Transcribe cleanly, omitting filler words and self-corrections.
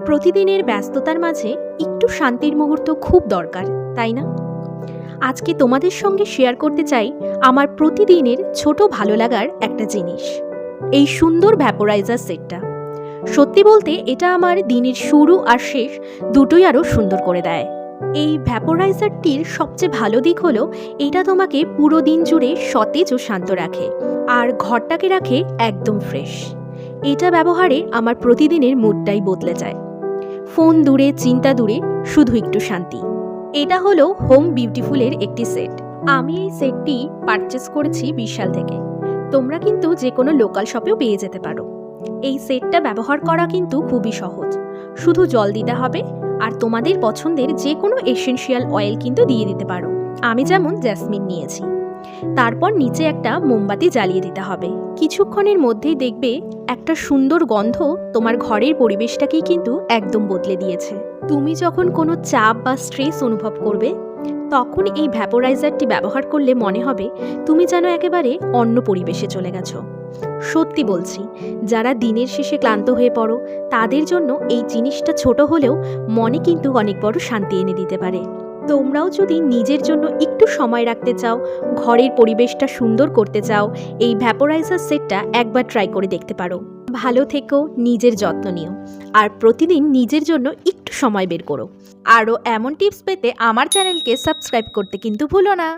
প্রতিদিনের ব্যস্ততার মাঝে একটু শান্তির মুহূর্ত খুব দরকার, তাই না? আজকে তোমাদের সঙ্গে শেয়ার করতে চাই আমার প্রতিদিনের ছোট ভালো লাগার একটা জিনিস, এই সুন্দর ভ্যাপোরাইজার সেটটা। সত্যি বলতে এটা আমার দিনের শুরু আর শেষ দুটোই আরও সুন্দর করে দেয়। এই ভ্যাপোরাইজারটির সবচেয়ে ভালো দিক হলো এটা তোমাকে পুরো দিন জুড়ে সতেজ ও শান্ত রাখে, আর ঘরটাকে রাখে একদম ফ্রেশ। এটা ব্যবহারে আমার প্রতিদিনের মুডটাই বদলে যায়। ফোন দূরে, চিন্তা দূরে, শুধু একটু শান্তি। এটা হলো হোম বিউটিফুলের একটি সেট। আমি এই সেটটি পারচেস করেছি বিশাল থেকে। তোমরা কিন্তু যে কোনো লোকাল শপেও পেয়ে যেতে পারো। এই সেটটা ব্যবহার করা কিন্তু খুবই সহজ। শুধু জল দিতে হবে আর তোমাদের পছন্দের যে কোনো এসেনশিয়াল অয়েল কিন্তু দিয়ে দিতে পারো। আমি যেমন জেসমিন নিয়েছি। তারপর নিচে একটা মোমবাতি জ্বালিয়ে দিতে হবে। কিছুক্ষণের মধ্যেই দেখবে একটা সুন্দর গন্ধ তোমার ঘরের পরিবেশটাকেই কিন্তু একদম বদলে দিয়েছে। তুমি যখন কোনো চাপ বা স্ট্রেস অনুভব করবে, তখন এই ভ্যাপোরাইজারটি ব্যবহার করলে মনে হবে তুমি যেন একেবারে অন্য পরিবেশে চলে গেছো। সত্যি বলছি, যারা দিনের শেষে ক্লান্ত হয়ে পড়ো তাদের জন্য এই জিনিসটা ছোট হলেও মনে কিন্তু অনেক বড় শান্তি এনে দিতে পারে। তোমরাও যদি নিজের জন্য একটু সময় রাখতে চাও, ঘরের পরিবেশটা সুন্দর করতে চাও, এই ভ্যাপোরাইজার সেটটা একবার ট্রাই করে দেখতে পারো। ভালো থেকো, নিজের যত্ন নিও, আর প্রতিদিন নিজের জন্য একটু সময় বের করো। আরও এমন টিপস পেতে আমার চ্যানেলকে সাবস্ক্রাইব করতে কিন্তু ভুলো না।